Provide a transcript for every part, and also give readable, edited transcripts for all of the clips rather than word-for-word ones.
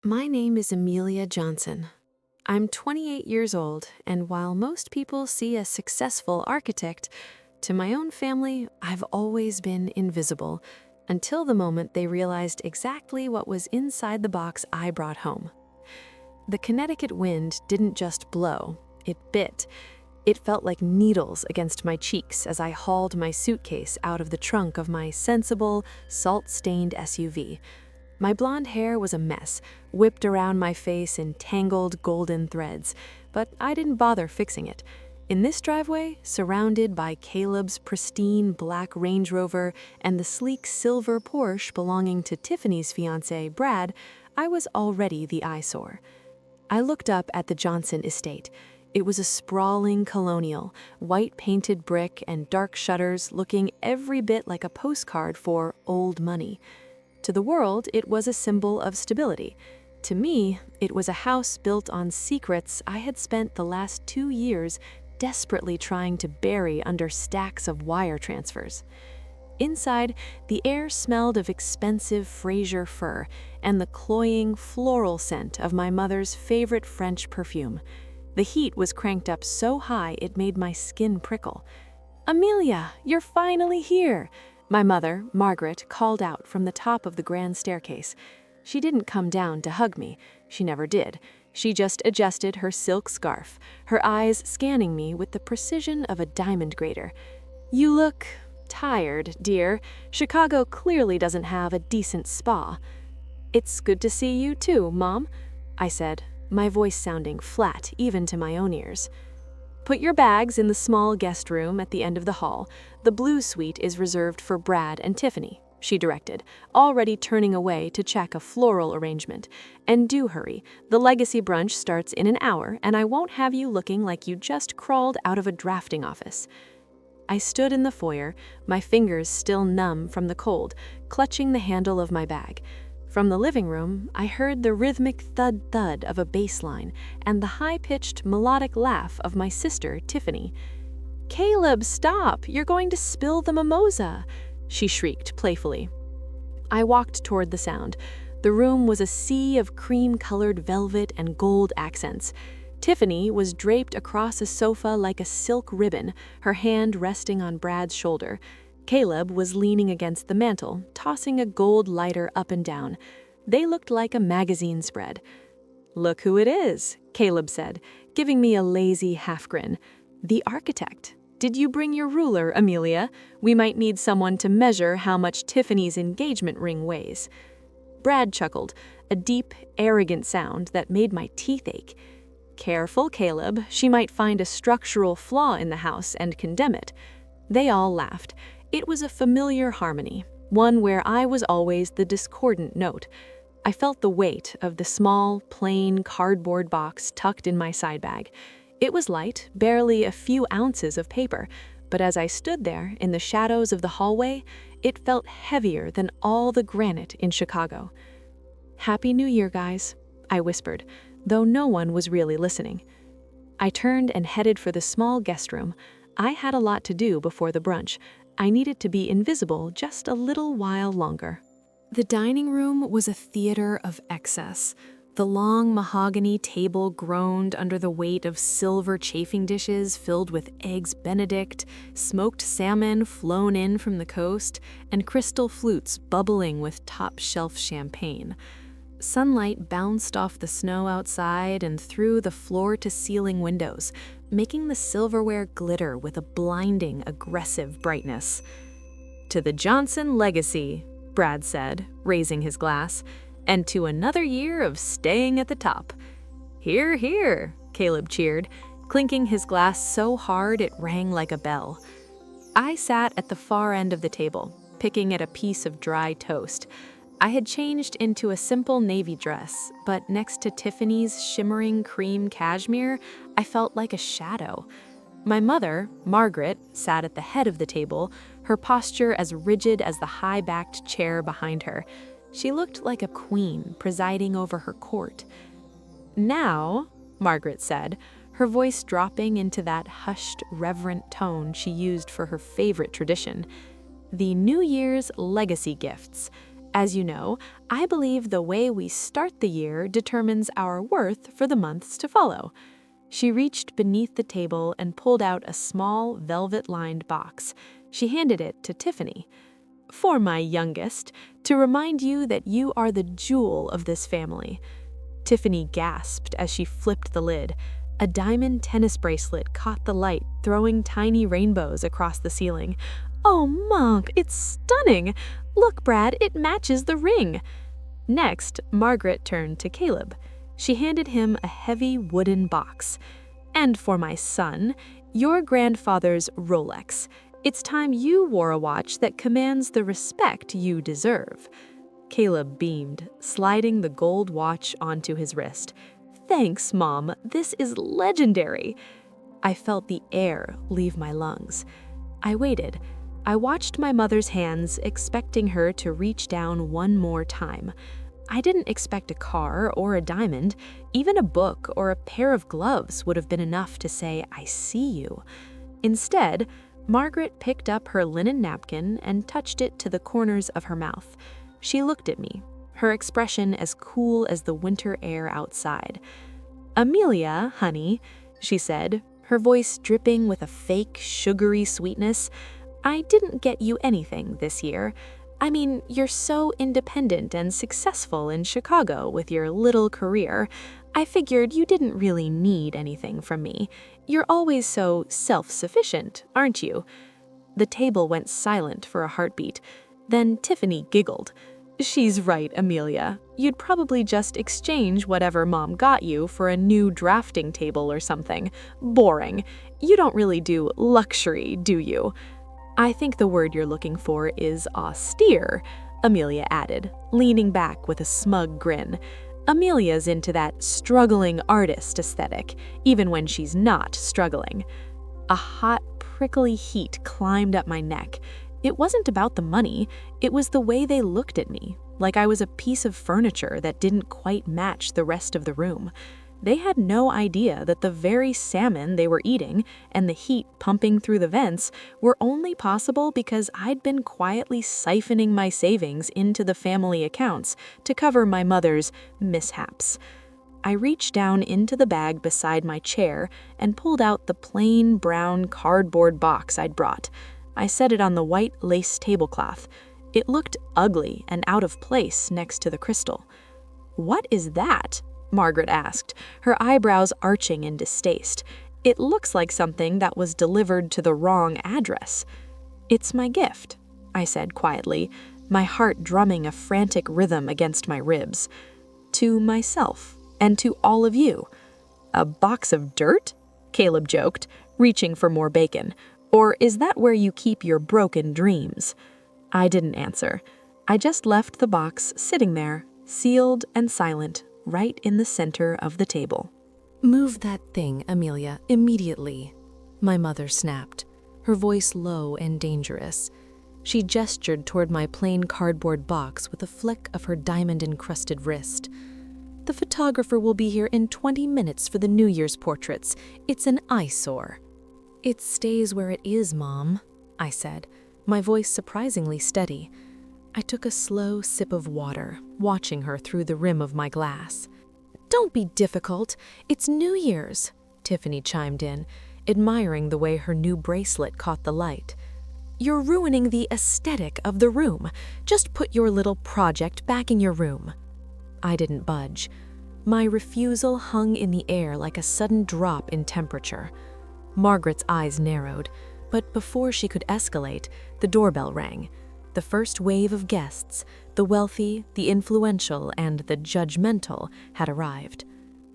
My name is Amelia Johnson. I'm 28 years old, and while most people see a successful architect, to my own family, I've always been invisible, until the moment they realized exactly what was inside the box I brought home. The Connecticut wind didn't just blow, it bit. It felt like needles against my cheeks as I hauled my suitcase out of the trunk of my sensible, salt-stained SUV. My blonde hair was a mess, whipped around my face in tangled golden threads, but I didn't bother fixing it. In this driveway, surrounded by Caleb's pristine black Range Rover and the sleek silver Porsche belonging to Tiffany's fiancé, Brad, I was already the eyesore. I looked up at the Johnson estate. It was a sprawling colonial, white-painted brick and dark shutters looking every bit like a postcard for old money. To the world, it was a symbol of stability. To me, it was a house built on secrets I had spent the last 2 years desperately trying to bury under stacks of wire transfers. Inside, the air smelled of expensive Fraser fur and the cloying floral scent of my mother's favorite French perfume. The heat was cranked up so high it made my skin prickle. "Amelia, you're finally here!" My mother, Margaret, called out from the top of the grand staircase. She didn't come down to hug me. She never did. She just adjusted her silk scarf, her eyes scanning me with the precision of a diamond grater. "You look tired, dear. Chicago clearly doesn't have a decent spa." "It's good to see you too, Mom," I said, my voice sounding flat even to my own ears. "Put your bags in the small guest room at the end of the hall. The blue suite is reserved for Brad and Tiffany," she directed, already turning away to check a floral arrangement. "And do hurry. The legacy brunch starts in an hour, and I won't have you looking like you just crawled out of a drafting office." I stood in the foyer, my fingers still numb from the cold, clutching the handle of my bag. From the living room, I heard the rhythmic thud-thud of a bass line and the high-pitched melodic laugh of my sister, Tiffany. "Caleb, stop! You're going to spill the mimosa!" she shrieked playfully. I walked toward the sound. The room was a sea of cream-colored velvet and gold accents. Tiffany was draped across a sofa like a silk ribbon, her hand resting on Brad's shoulder. Caleb was leaning against the mantel, tossing a gold lighter up and down. They looked like a magazine spread. "Look who it is," Caleb said, giving me a lazy half-grin. "The architect. Did you bring your ruler, Amelia? We might need someone to measure how much Tiffany's engagement ring weighs." Brad chuckled, a deep, arrogant sound that made my teeth ache. "Careful, Caleb. She might find a structural flaw in the house and condemn it." They all laughed. It was a familiar harmony, one where I was always the discordant note. I felt the weight of the small, plain cardboard box tucked in my side bag. It was light, barely a few ounces of paper, but as I stood there in the shadows of the hallway, it felt heavier than all the granite in Chicago. "Happy New Year, guys," I whispered, though no one was really listening. I turned and headed for the small guest room. I had a lot to do before the brunch. I needed to be invisible just a little while longer. The dining room was a theater of excess. The long mahogany table groaned under the weight of silver chafing dishes filled with eggs Benedict, smoked salmon flown in from the coast, and crystal flutes bubbling with top-shelf champagne. Sunlight bounced off the snow outside and through the floor-to-ceiling windows, making the silverware glitter with a blinding, aggressive brightness. "To the Johnson legacy," Brad said, raising his glass, "and to another year of staying at the top." "Hear, hear," Caleb cheered, clinking his glass so hard it rang like a bell. I sat at the far end of the table, picking at a piece of dry toast. I had changed into a simple navy dress, but next to Tiffany's shimmering cream cashmere, I felt like a shadow. My mother, Margaret, sat at the head of the table, her posture as rigid as the high-backed chair behind her. She looked like a queen presiding over her court. "Now," Margaret said, her voice dropping into that hushed, reverent tone she used for her favorite tradition, "the New Year's legacy gifts. As you know, I believe the way we start the year determines our worth for the months to follow." She reached beneath the table and pulled out a small, velvet-lined box. She handed it to Tiffany. "For my youngest, to remind you that you are the jewel of this family." Tiffany gasped as she flipped the lid. A diamond tennis bracelet caught the light, throwing tiny rainbows across the ceiling. "Oh, Mom, it's stunning! Look, Brad, it matches the ring." Next, Margaret turned to Caleb. She handed him a heavy wooden box. "And for my son, your grandfather's Rolex. It's time you wore a watch that commands the respect you deserve." Caleb beamed, sliding the gold watch onto his wrist. "Thanks, Mom. This is legendary." I felt the air leave my lungs. I waited. I watched my mother's hands, expecting her to reach down one more time. I didn't expect a car or a diamond. Even a book or a pair of gloves would have been enough to say, "I see you." Instead, Margaret picked up her linen napkin and touched it to the corners of her mouth. She looked at me, her expression as cool as the winter air outside. "Amelia, honey," she said, her voice dripping with a fake, sugary sweetness, "I didn't get you anything this year. I mean, you're so independent and successful in Chicago with your little career. I figured you didn't really need anything from me. You're always so self-sufficient, aren't you?" The table went silent for a heartbeat. Then Tiffany giggled. "She's right, Amelia. You'd probably just exchange whatever Mom got you for a new drafting table or something. Boring. You don't really do luxury, do you?" "I think the word you're looking for is austere," Amelia added, leaning back with a smug grin. "Amelia's into that struggling artist aesthetic, even when she's not struggling." A hot, prickly heat climbed up my neck. It wasn't about the money, it was the way they looked at me, like I was a piece of furniture that didn't quite match the rest of the room. They had no idea that the very salmon they were eating and the heat pumping through the vents were only possible because I'd been quietly siphoning my savings into the family accounts to cover my mother's mishaps. I reached down into the bag beside my chair and pulled out the plain brown cardboard box I'd brought. I set it on the white lace tablecloth. It looked ugly and out of place next to the crystal. "What is that?" Margaret asked, her eyebrows arching in distaste. "It looks like something that was delivered to the wrong address." "It's my gift," I said quietly, my heart drumming a frantic rhythm against my ribs. "To myself, and to all of you." "A box of dirt?" Caleb joked, reaching for more bacon. "Or is that where you keep your broken dreams?" I didn't answer. I just left the box sitting there, sealed and silent, right in the center of the table. "Move that thing, Amelia, immediately," my mother snapped, her voice low and dangerous. She gestured toward my plain cardboard box with a flick of her diamond-encrusted wrist. "The photographer will be here in 20 minutes for the New Year's portraits. It's an eyesore." "It stays where it is, Mom," I said, my voice surprisingly steady. I took a slow sip of water, watching her through the rim of my glass. "Don't be difficult. It's New Year's," Tiffany chimed in, admiring the way her new bracelet caught the light. "You're ruining the aesthetic of the room. Just put your little project back in your room." I didn't budge. My refusal hung in the air like a sudden drop in temperature. Margaret's eyes narrowed, but before she could escalate, the doorbell rang. The first wave of guests, the wealthy, the influential, and the judgmental, had arrived.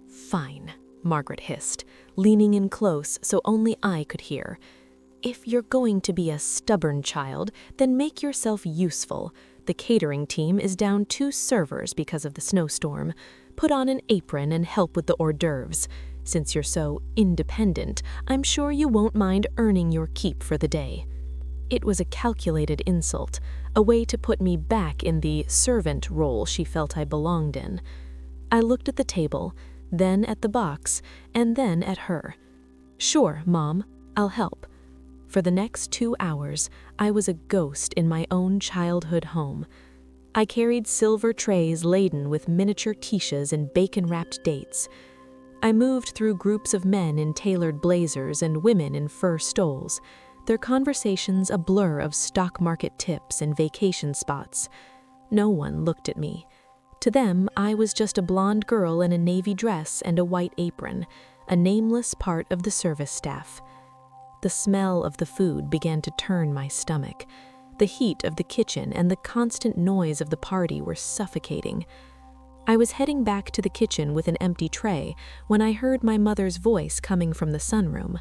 "Fine," Margaret hissed, leaning in close so only I could hear. "If you're going to be a stubborn child, then make yourself useful. The catering team is down 2 servers because of the snowstorm. Put on an apron and help with the hors d'oeuvres. Since you're so independent, I'm sure you won't mind earning your keep for the day." It was a calculated insult, a way to put me back in the servant role she felt I belonged in. I looked at the table, then at the box, and then at her. "Sure, Mom, I'll help." For the next 2 hours, I was a ghost in my own childhood home. I carried silver trays laden with miniature quiches and bacon-wrapped dates. I moved through groups of men in tailored blazers and women in fur stoles, their conversations a blur of stock market tips and vacation spots. No one looked at me. To them, I was just a blonde girl in a navy dress and a white apron, a nameless part of the service staff. The smell of the food began to turn my stomach. The heat of the kitchen and the constant noise of the party were suffocating. I was heading back to the kitchen with an empty tray when I heard my mother's voice coming from the sunroom.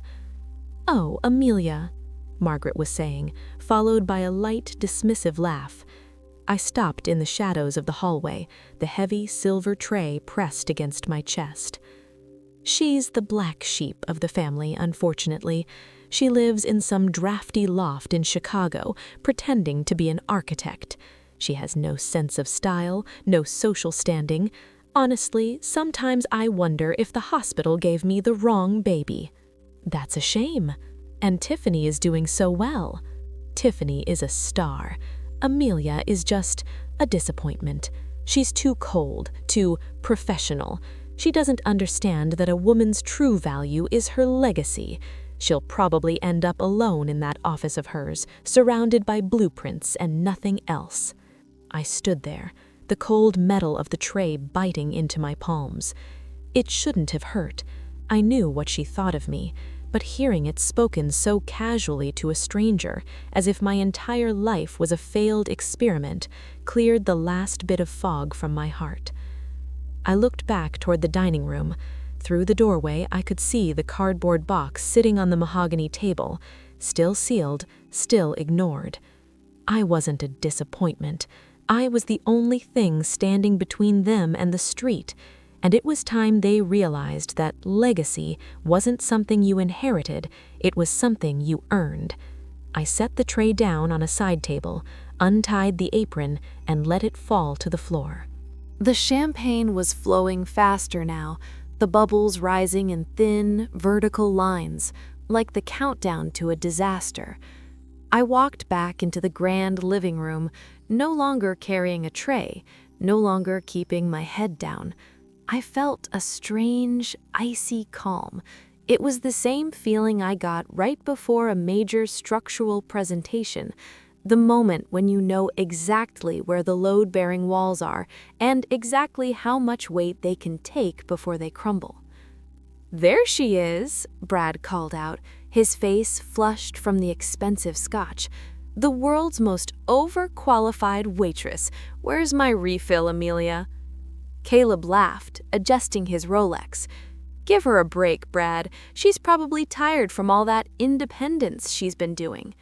"Oh, Amelia," Margaret was saying, followed by a light, dismissive laugh. I stopped in the shadows of the hallway, the heavy silver tray pressed against my chest. "She's the black sheep of the family, unfortunately. She lives in some drafty loft in Chicago, pretending to be an architect. She has no sense of style, no social standing. Honestly, sometimes I wonder if the hospital gave me the wrong baby." "That's a shame. And Tiffany is doing so well." "Tiffany is a star. Amelia is just a disappointment. She's too cold, too professional. She doesn't understand that a woman's true value is her legacy. She'll probably end up alone in that office of hers, surrounded by blueprints and nothing else." I stood there, the cold metal of the tray biting into my palms. It shouldn't have hurt. I knew what she thought of me, but hearing it spoken so casually to a stranger, as if my entire life was a failed experiment, cleared the last bit of fog from my heart. I looked back toward the dining room. Through the doorway, I could see the cardboard box sitting on the mahogany table, still sealed, still ignored. I wasn't a disappointment. I was the only thing standing between them and the street, and it was time they realized that legacy wasn't something you inherited, it was something you earned. I set the tray down on a side table, untied the apron, and let it fall to the floor. The champagne was flowing faster now, the bubbles rising in thin, vertical lines, like the countdown to a disaster. I walked back into the grand living room, no longer carrying a tray, no longer keeping my head down. I felt a strange, icy calm. It was the same feeling I got right before a major structural presentation, the moment when you know exactly where the load-bearing walls are and exactly how much weight they can take before they crumble. "There she is," Brad called out, his face flushed from the expensive scotch. "The world's most overqualified waitress. Where's my refill, Amelia?" Caleb laughed, adjusting his Rolex. "Give her a break, Brad. She's probably tired from all that independence she's been doing."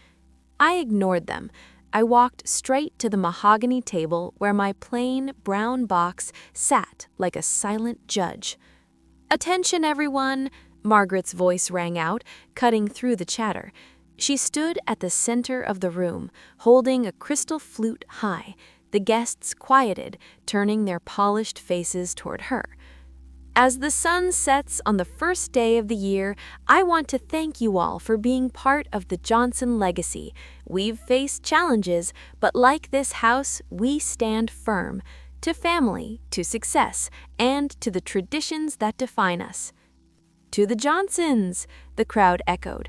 I ignored them. I walked straight to the mahogany table where my plain brown box sat like a silent judge. "Attention, everyone!" Margaret's voice rang out, cutting through the chatter. She stood at the center of the room, holding a crystal flute high. The guests quieted, turning their polished faces toward her. "As the sun sets on the first day of the year, I want to thank you all for being part of the Johnson legacy. We've faced challenges, but like this house, we stand firm. To family, to success, and to the traditions that define us." "To the Johnsons," the crowd echoed.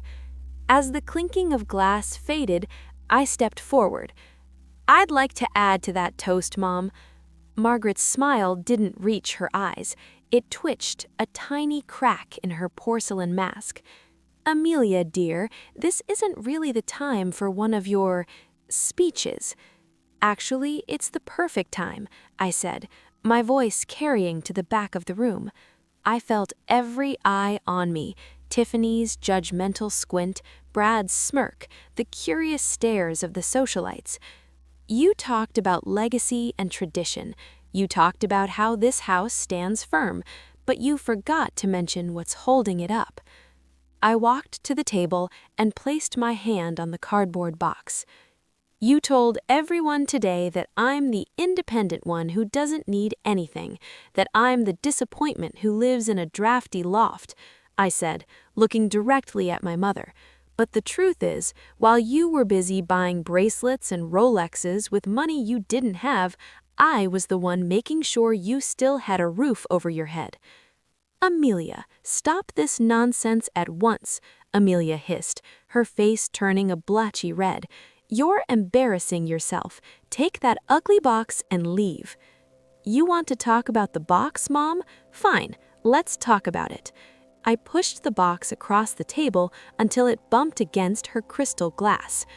As the clinking of glass faded, I stepped forward. "I'd like to add to that toast, Mom." Margaret's smile didn't reach her eyes. It twitched, a tiny crack in her porcelain mask. "Amelia, dear, this isn't really the time for one of your speeches." "Actually, it's the perfect time," I said, my voice carrying to the back of the room. I felt every eye on me, Tiffany's judgmental squint, Brad's smirk, the curious stares of the socialites. "You talked about legacy and tradition. You talked about how this house stands firm, but you forgot to mention what's holding it up." I walked to the table and placed my hand on the cardboard box. "You told everyone today that I'm the independent one who doesn't need anything, that I'm the disappointment who lives in a drafty loft," I said, looking directly at my mother. But the truth is, while you were busy buying bracelets and Rolexes with money you didn't have, I was the one making sure you still had a roof over your head." "Amelia, stop this nonsense at once," Amelia hissed, her face turning a blotchy red. "You're embarrassing yourself. Take that ugly box and leave." "You want to talk about the box, Mom? Fine, let's talk about it." I pushed the box across the table until it bumped against her crystal glass.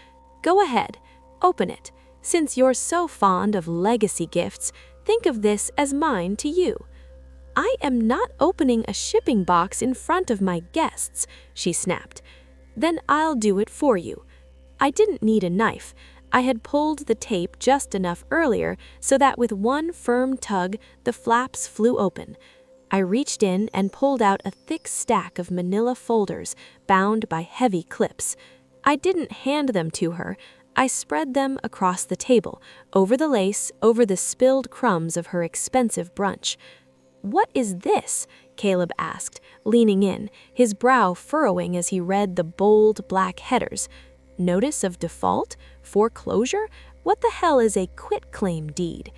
"Go ahead, open it. Since you're so fond of legacy gifts, think of this as mine to you." "I am not opening a shipping box in front of my guests," she snapped. "Then I'll do it for you." I didn't need a knife. I had pulled the tape just enough earlier so that with one firm tug, the flaps flew open. I reached in and pulled out a thick stack of manila folders bound by heavy clips. I didn't hand them to her. I spread them across the table, over the lace, over the spilled crumbs of her expensive brunch. "What is this?" Caleb asked, leaning in, his brow furrowing as he read the bold black headers. "Notice of default? Foreclosure? What the hell is a quitclaim deed?"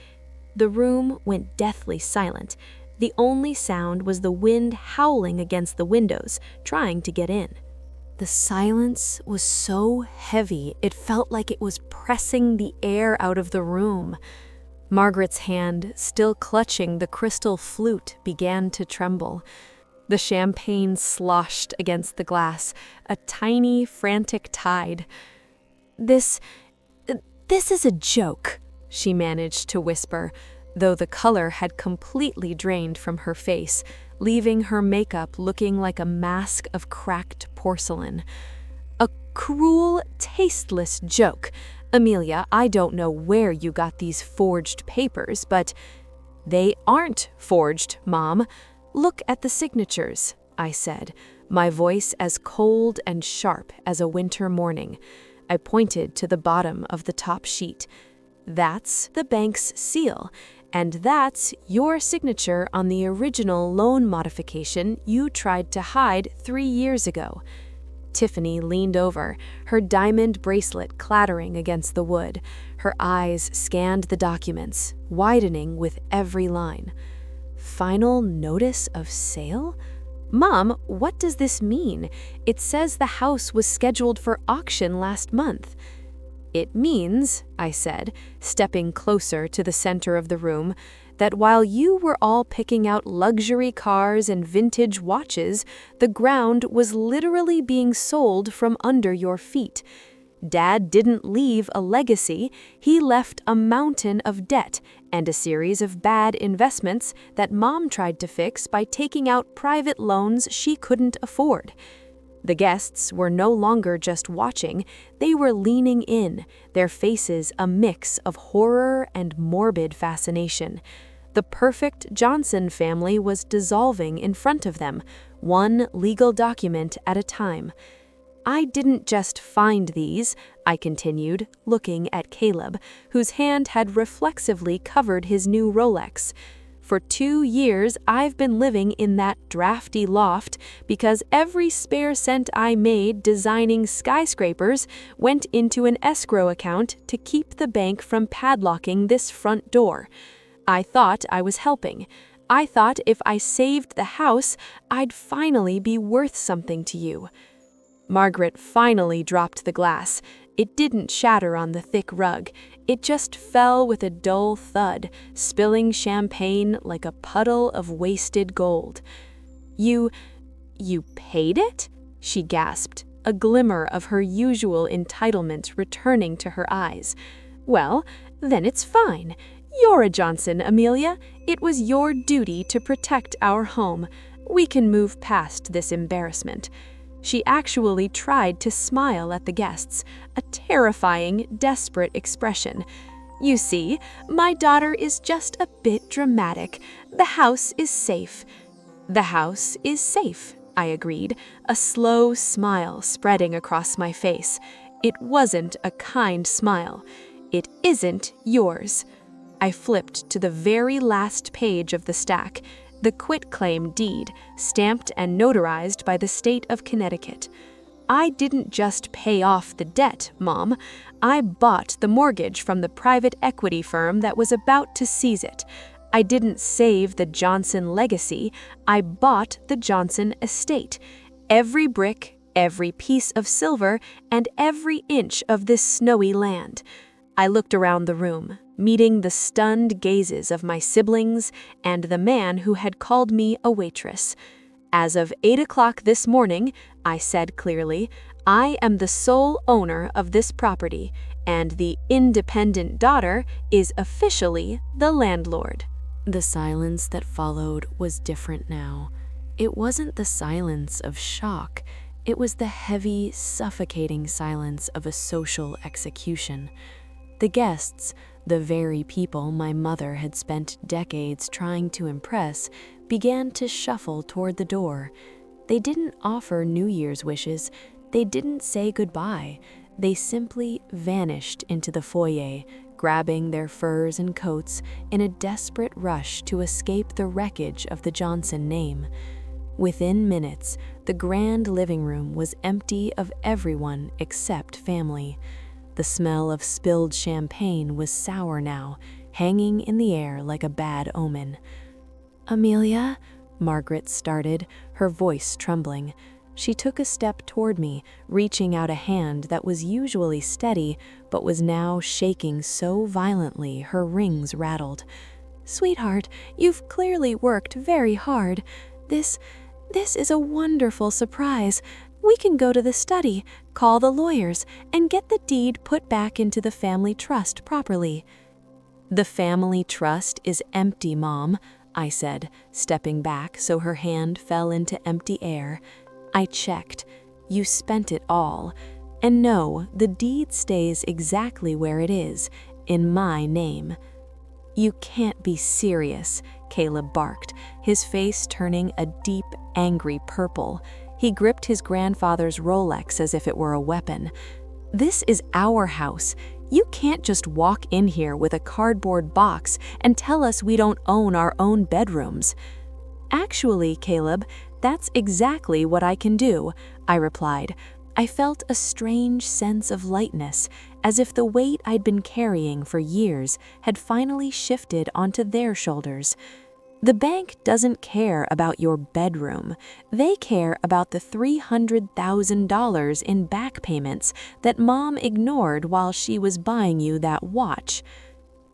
The room went deathly silent. The only sound was the wind howling against the windows, trying to get in. The silence was so heavy, it felt like it was pressing the air out of the room. Margaret's hand, still clutching the crystal flute, began to tremble. The champagne sloshed against the glass, a tiny, frantic tide. This is a joke," she managed to whisper, though the color had completely drained from her face, leaving her makeup looking like a mask of cracked porcelain. "A cruel, tasteless joke. Amelia, I don't know where you got these forged papers, but—" "They aren't forged, Mom. Look at the signatures," I said, my voice as cold and sharp as a winter morning. I pointed to the bottom of the top sheet. "That's the bank's seal, and that's your signature on the original loan modification you tried to hide 3 years ago." Tiffany leaned over, her diamond bracelet clattering against the wood. Her eyes scanned the documents, widening with every line. "Final notice of sale? Mom, what does this mean? It says the house was scheduled for auction last month." "It means," I said, stepping closer to the center of the room, "that while you were all picking out luxury cars and vintage watches, the ground was literally being sold from under your feet. Dad didn't leave a legacy, he left a mountain of debt and a series of bad investments that Mom tried to fix by taking out private loans she couldn't afford." The guests were no longer just watching, they were leaning in, their faces a mix of horror and morbid fascination. The perfect Johnson family was dissolving in front of them, one legal document at a time. "I didn't just find these," I continued, looking at Caleb, whose hand had reflexively covered his new Rolex. "For 2 years, I've been living in that drafty loft because every spare cent I made designing skyscrapers went into an escrow account to keep the bank from padlocking this front door. I thought I was helping. I thought if I saved the house, I'd finally be worth something to you." Margaret finally dropped the glass. It didn't shatter on the thick rug. It just fell with a dull thud, spilling champagne like a puddle of wasted gold. You paid it?" she gasped, a glimmer of her usual entitlement returning to her eyes. "Well, then it's fine. You're a Johnson, Amelia. It was your duty to protect our home. We can move past this embarrassment." She actually tried to smile at the guests, a terrifying, desperate expression. "You see, my daughter is just a bit dramatic. The house is safe." "The house is safe," I agreed, a slow smile spreading across my face. It wasn't a kind smile. "It isn't yours." I flipped to the very last page of the stack, the Quitclaim Deed, stamped and notarized by the state of Connecticut. I didn't just pay off the debt, Mom. I bought the mortgage from the private equity firm that was about to seize it. I didn't save the Johnson legacy. I bought the Johnson estate. Every brick, every piece of silver, and every inch of this snowy land. I looked around the room, meeting the stunned gazes of my siblings and the man who had called me a waitress. As of 8 o'clock this morning, I said clearly, I am the sole owner of this property, and the independent daughter is officially the landlord. The silence that followed was different now. It wasn't the silence of shock. It was the heavy, suffocating silence of a social execution. The guests, the very people my mother had spent decades trying to impress, began to shuffle toward the door. They didn't offer New Year's wishes. They didn't say goodbye. They simply vanished into the foyer, grabbing their furs and coats in a desperate rush to escape the wreckage of the Johnson name. Within minutes, the grand living room was empty of everyone except family. The smell of spilled champagne was sour now, hanging in the air like a bad omen. "Amelia," Margaret started, her voice trembling. She took a step toward me, reaching out a hand that was usually steady, but was now shaking so violently her rings rattled. "Sweetheart, you've clearly worked very hard. This is a wonderful surprise. We can go to the study, call the lawyers, and get the deed put back into the family trust properly." "The family trust is empty, Mom," I said, stepping back so her hand fell into empty air. I checked. "You spent it all. And no, the deed stays exactly where it is, in my name." "You can't be serious," Caleb barked, his face turning a deep, angry purple. He gripped his grandfather's Rolex as if it were a weapon. "This is our house. You can't just walk in here with a cardboard box and tell us we don't own our own bedrooms." "Actually, Caleb, that's exactly what I can do," I replied. I felt a strange sense of lightness, as if the weight I'd been carrying for years had finally shifted onto their shoulders. "The bank doesn't care about your bedroom. They care about the $300,000 in back payments that Mom ignored while she was buying you that watch."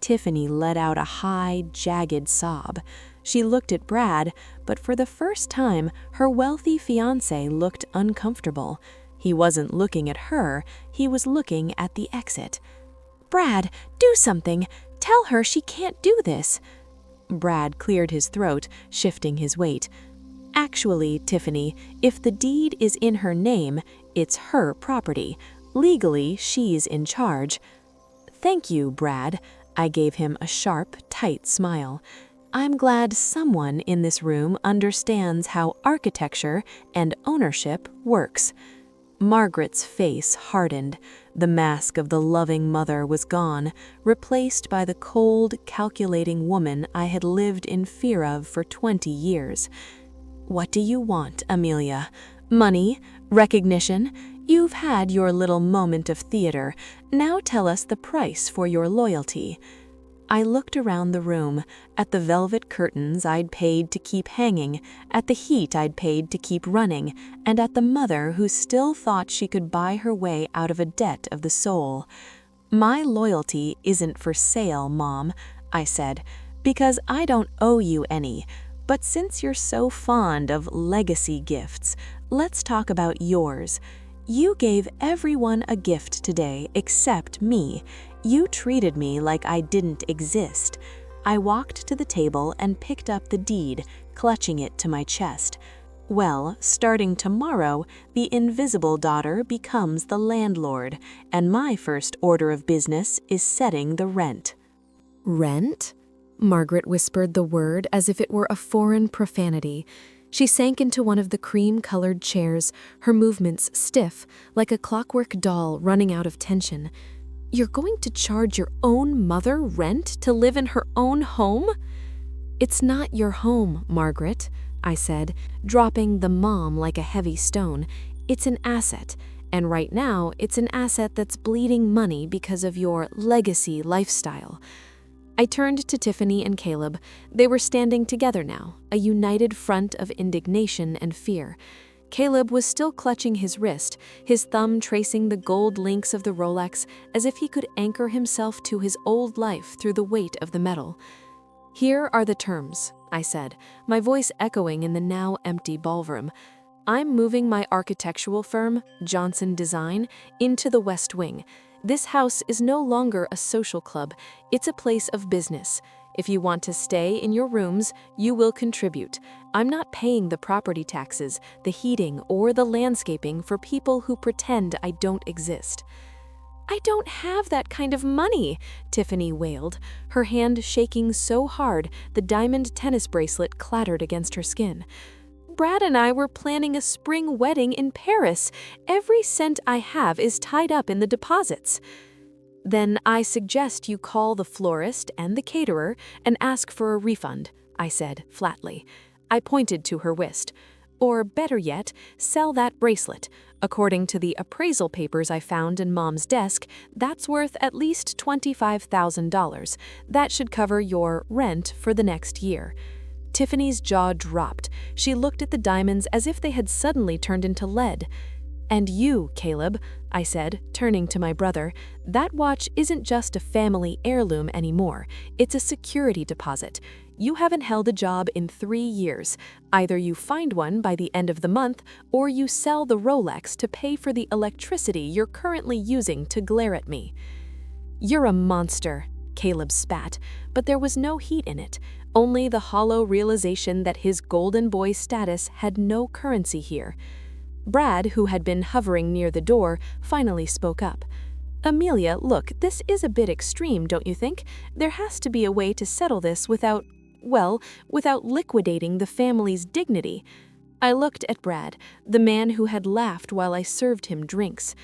Tiffany let out a high, jagged sob. She looked at Brad, but for the first time, her wealthy fiancé looked uncomfortable. He wasn't looking at her, he was looking at the exit. "Brad, do something! Tell her she can't do this!" Brad cleared his throat, shifting his weight. "Actually, Tiffany, if the deed is in her name, it's her property. Legally, she's in charge." "Thank you, Brad." I gave him a sharp, tight smile. "I'm glad someone in this room understands how architecture and ownership works." Margaret's face hardened. The mask of the loving mother was gone, replaced by the cold, calculating woman I had lived in fear of for 20 years. "What do you want, Amelia? Money? Recognition? You've had your little moment of theater. Now tell us the price for your loyalty." I looked around the room, at the velvet curtains I'd paid to keep hanging, at the heat I'd paid to keep running, and at the mother who still thought she could buy her way out of a debt of the soul. "My loyalty isn't for sale, Mom," I said, "because I don't owe you any. But since you're so fond of legacy gifts, let's talk about yours. You gave everyone a gift today except me. You treated me like I didn't exist." I walked to the table and picked up the deed, clutching it to my chest. "Well, starting tomorrow, the invisible daughter becomes the landlord, and my first order of business is setting the rent." "Rent?" Margaret whispered the word as if it were a foreign profanity. She sank into one of the cream-colored chairs, her movements stiff, like a clockwork doll running out of tension. "You're going to charge your own mother rent to live in her own home?" "It's not your home, Margaret," I said, dropping the mom like a heavy stone. It's an asset, and right now it's an asset that's bleeding money because of your legacy lifestyle. I turned to Tiffany and Caleb. They were standing together now, a united front of indignation and fear. Caleb was still clutching his wrist, his thumb tracing the gold links of the Rolex as if he could anchor himself to his old life through the weight of the metal. "Here are the terms," I said, my voice echoing in the now empty ballroom. "I'm moving my architectural firm, Johnson Design, into the West Wing. This house is no longer a social club, it's a place of business. If you want to stay in your rooms, you will contribute. I'm not paying the property taxes, the heating, or the landscaping for people who pretend I don't exist." "I don't have that kind of money," Tiffany wailed, her hand shaking so hard the diamond tennis bracelet clattered against her skin. "Brad and I were planning a spring wedding in Paris. Every cent I have is tied up in the deposits." "Then I suggest you call the florist and the caterer and ask for a refund," I said flatly. I pointed to her wrist. "Or better yet, sell that bracelet. According to the appraisal papers I found in Mom's desk, that's worth at least $25,000. That should cover your rent for the next year." Tiffany's jaw dropped. She looked at the diamonds as if they had suddenly turned into lead. "And you, Caleb," I said, turning to my brother, "that watch isn't just a family heirloom anymore. It's a security deposit. You haven't held a job in 3 years. Either you find one by the end of the month, or you sell the Rolex to pay for the electricity you're currently using to glare at me." "You're a monster," Caleb spat, but there was no heat in it, only the hollow realization that his golden boy status had no currency here. Brad, who had been hovering near the door, finally spoke up. "Amelia, look, this is a bit extreme, don't you think? There has to be a way to settle this without liquidating the family's dignity." I looked at Brad, the man who had laughed while I served him drinks.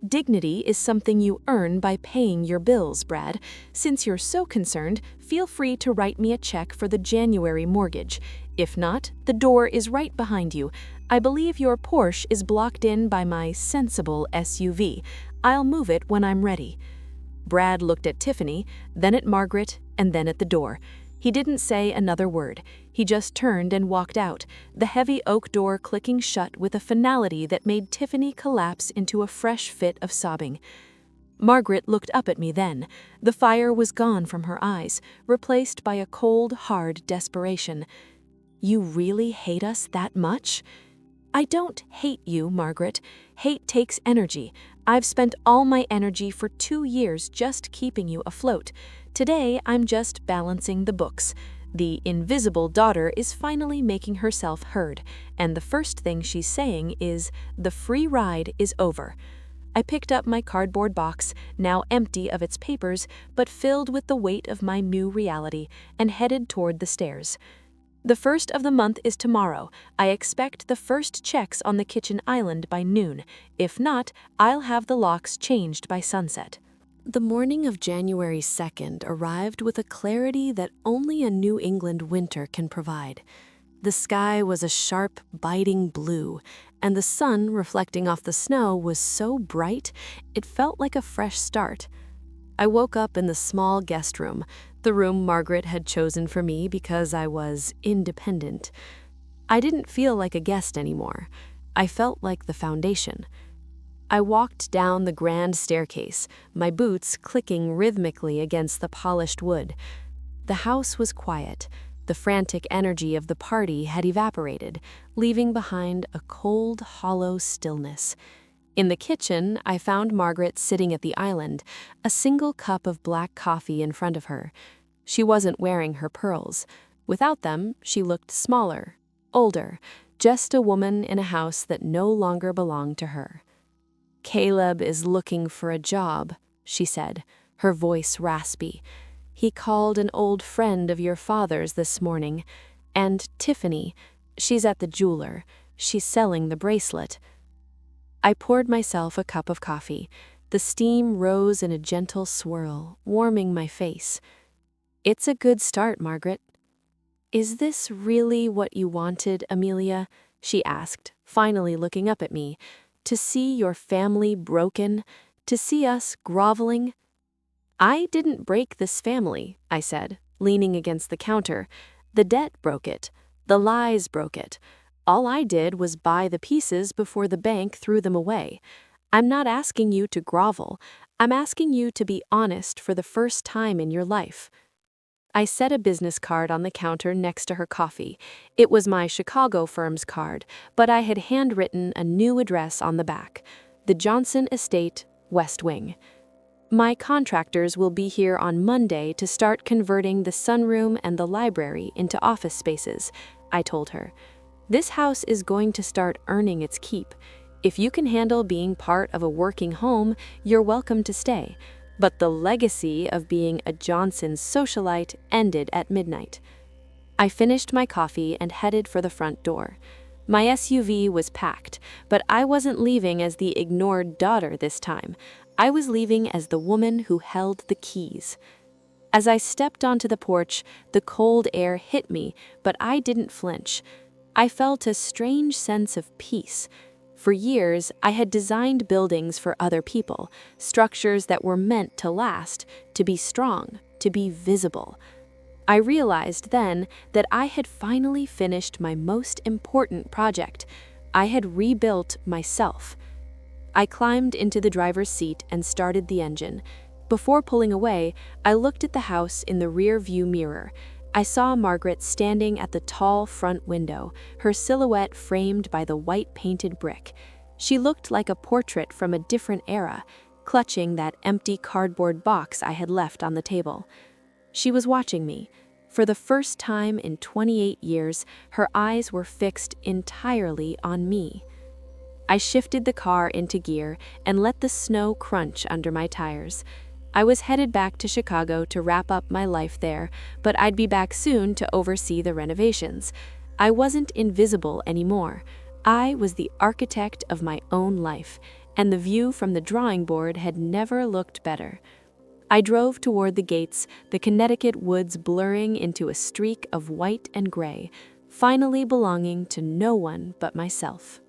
"Dignity is something you earn by paying your bills, Brad. Since you're so concerned, feel free to write me a check for the January mortgage. If not, the door is right behind you. I believe your Porsche is blocked in by my sensible SUV. I'll move it when I'm ready." Brad looked at Tiffany, then at Margaret, and then at the door. He didn't say another word. He just turned and walked out, the heavy oak door clicking shut with a finality that made Tiffany collapse into a fresh fit of sobbing. Margaret looked up at me then. The fire was gone from her eyes, replaced by a cold, hard desperation. "You really hate us that much?" "I don't hate you, Margaret. Hate takes energy. I've spent all my energy for 2 years just keeping you afloat. Today, I'm just balancing the books. The invisible daughter is finally making herself heard, and the first thing she's saying is, 'The free ride is over.'" I picked up my cardboard box, now empty of its papers, but filled with the weight of my new reality, and headed toward the stairs. "The first of the month is tomorrow. I expect the first checks on the kitchen island by noon. If not, I'll have the locks changed by sunset." The morning of January 2nd arrived with a clarity that only a New England winter can provide. The sky was a sharp, biting blue, and the sun, reflecting off the snow, was so bright it felt like a fresh start. I woke up in the small guest room, the room Margaret had chosen for me because I was independent. I didn't feel like a guest anymore. I felt like the foundation. I walked down the grand staircase, my boots clicking rhythmically against the polished wood. The house was quiet. The frantic energy of the party had evaporated, leaving behind a cold, hollow stillness. In the kitchen, I found Margaret sitting at the island, a single cup of black coffee in front of her. She wasn't wearing her pearls. Without them, she looked smaller, older, just a woman in a house that no longer belonged to her. "Caleb is looking for a job," she said, her voice raspy. "He called an old friend of your father's this morning. And Tiffany, she's at the jeweler. She's selling the bracelet." I poured myself a cup of coffee. The steam rose in a gentle swirl, warming my face. "It's a good start, Margaret." "Is this really what you wanted, Amelia?" she asked, finally looking up at me. to see your family broken, to see us groveling. I didn't break this family, I said, leaning against the counter. The debt broke it. The lies broke it. All I did was buy the pieces before the bank threw them away. I'm not asking you to grovel. I'm asking you to be honest for the first time in your life. I set a business card on the counter next to her coffee. It was my Chicago firm's card, but I had handwritten a new address on the back: the Johnson Estate, West Wing. My contractors will be here on Monday to start converting the sunroom and the library into office spaces, I told her. This house is going to start earning its keep. If you can handle being part of a working home, you're welcome to stay. But the legacy of being a Johnson socialite ended at midnight. I finished my coffee and headed for the front door. My SUV was packed, but I wasn't leaving as the ignored daughter this time. I was leaving as the woman who held the keys. As I stepped onto the porch, the cold air hit me, but I didn't flinch. I felt a strange sense of peace. For years, I had designed buildings for other people, structures that were meant to last, to be strong, to be visible. I realized then that I had finally finished my most important project. I had rebuilt myself. I climbed into the driver's seat and started the engine. Before pulling away, I looked at the house in the rear view mirror. I saw Margaret standing at the tall front window, her silhouette framed by the white painted brick. She looked like a portrait from a different era, clutching that empty cardboard box I had left on the table. She was watching me. For the first time in 28 years, her eyes were fixed entirely on me. I shifted the car into gear and let the snow crunch under my tires. I was headed back to Chicago to wrap up my life there, but I'd be back soon to oversee the renovations. I wasn't invisible anymore. I was the architect of my own life, and the view from the drawing board had never looked better. I drove toward the gates, the Connecticut woods blurring into a streak of white and gray, finally belonging to no one but myself.